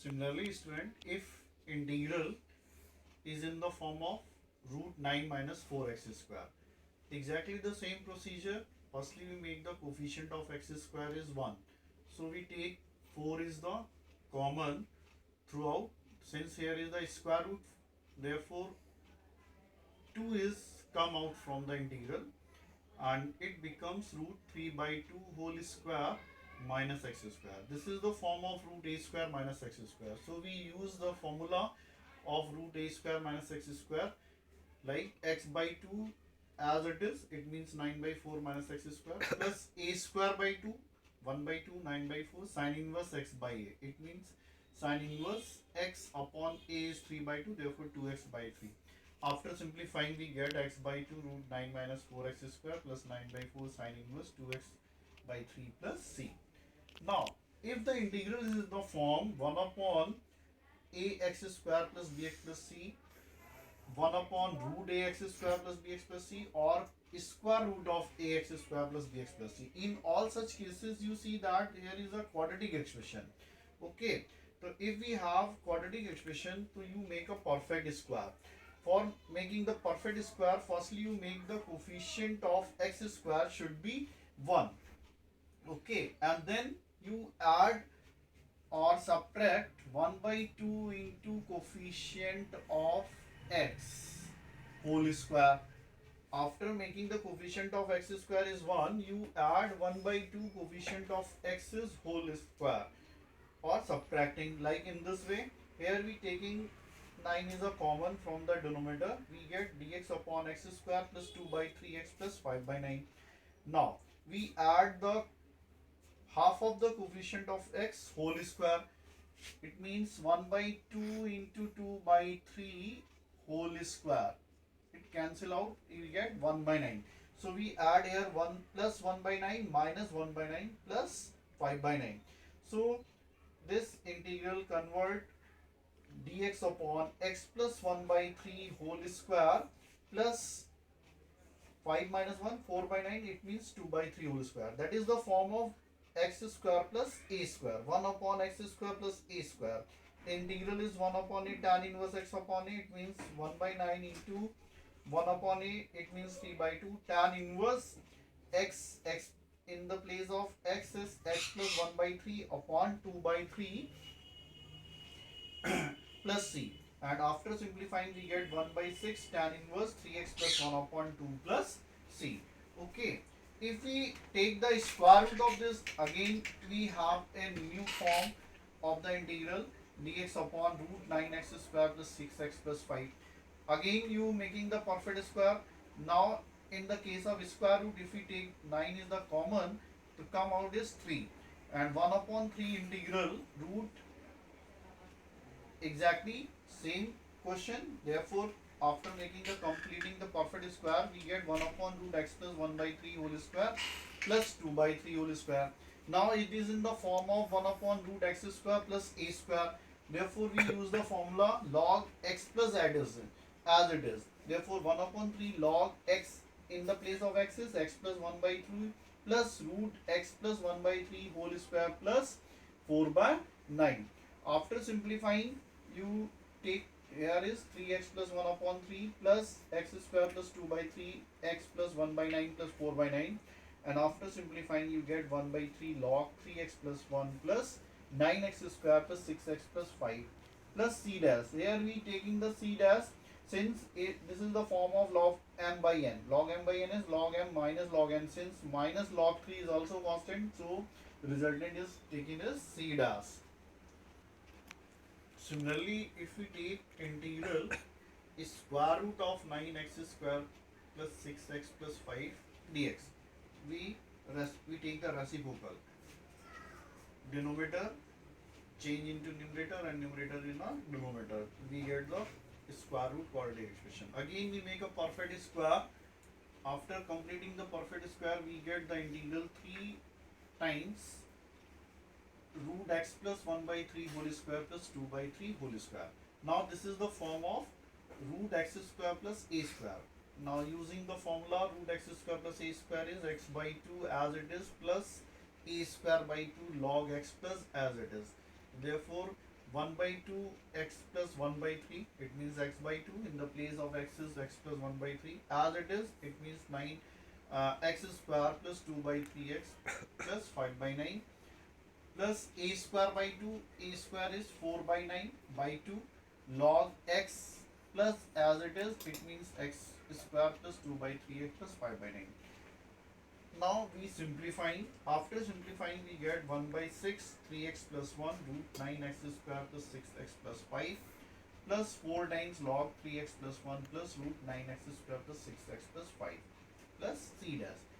Similarly, student, if integral is in the form of root 9 minus 4x square, exactly the same procedure. Firstly, we make the coefficient of x square is 1. So we take 4 is the common throughout. Since here is the square root, therefore 2 is come out from the integral and it becomes root 3 by 2 whole square minus x square. This is the form of root a square minus x square. So we use the formula of root a square minus x square, like x by 2 as it is, it means 9 by 4 minus x square plus a square by 2, 1 by 2, 9 by 4, sin inverse x by a. It means sin inverse x upon a is 3 by 2, therefore 2x by 3. After simplifying, we get x by 2 root 9 minus 4x square plus 9 by 4 sin inverse 2x by 3 plus c. Now, if the integral is in the form 1 upon ax square plus bx plus c, 1 upon root ax square plus bx plus c, or square root of ax square plus bx plus c. In all such cases, you see that here is a quadratic expression. Okay, so if we have quadratic expression, so you make a perfect square. For making the perfect square, firstly you make the coefficient of x square should be 1. Okay, and then you add or subtract 1 by 2 into coefficient of x whole square. After making the coefficient of x square is 1, you add 1 by 2 coefficient of x's whole square, or subtracting, like in this way. Here we taking 9 is a common from the denominator, we get dx upon x square plus 2 by 3x plus 5 by 9. Now we add the half of the coefficient of x whole square. It means 1 by 2 into 2 by 3 whole square. It cancel out, you get 1 by 9. So we add here 1 plus 1 by 9 minus 1 by 9 plus 5 by 9. So this integral convert dx upon x plus 1 by 3 whole square plus 5 minus 1, 4 by 9, it means 2 by 3 whole square. That is the form of x square plus a square. 1 upon x square plus a square. The integral is 1 upon a tan inverse x upon a. It means 1 by 9 into 1 upon a. It means 3 by 2. Tan inverse x in the place of x is x plus 1 by 3 upon 2 by 3 plus c. And after simplifying, we get 1 by 6 tan inverse 3x plus 1 upon 2 plus c. Okay. If we take the square root of this, again we have a new form of the integral dx upon root 9x square plus 6x plus 5. Again you making the perfect square. Now in the case of square root, if we take 9 is the common, to come out is 3. And 1 upon 3 integral root, exactly same question. Therefore, after making the completing the perfect square, we get 1 upon root x plus 1 by 3 whole square plus 2 by 3 whole square. Now it is in the form of 1 upon root x square plus a square. Therefore, we use the formula log x plus addition as it is. Therefore, 1 upon 3 log x, in the place of x is x plus 1 by 3 plus root x plus 1 by 3 whole square plus 4 by 9. After simplifying, you take, here is 3x plus 1 upon 3 plus x square plus 2 by 3 x plus 1 by 9 plus 4 by 9. And after simplifying, you get 1 by 3 log 3x plus 1 plus 9x square plus 6x plus 5 plus c dash. Here we taking the c dash, since this is the form of log m by n. Log m by n is log m minus log n. Since minus log 3 is also constant, so resultant is taken as c dash. Similarly, if we take integral square root of 9x square plus 6x plus 5 dx, we take the reciprocal. Denominator change into numerator and numerator in a denominator. We get the square root quadratic expression. Again, we make a perfect square. After completing the perfect square, we get the integral 3 times root x plus 1 by 3 whole square plus 2 by 3 whole square. Now this is the form of root x square plus a square. Now using the formula, root x square plus a square is x by 2 as it is plus a square by 2 log x plus as it is. Therefore 1 by 2 x plus 1 by 3, it means x by 2. In the place of x is x plus 1 by 3 as it is, it means 9 x square plus 2 by 3x plus 5 by 9 plus a square by 2, a square is 4 by 9 by 2 log x plus as it is, it means x square plus 2 by 3x plus 5 by 9. Now we simplifying. After simplifying, we get 1 by 6, 3x plus 1 root 9x square plus 6x plus 5 plus 4 times log 3x plus 1 plus root 9x square plus 6x plus 5 plus c dash.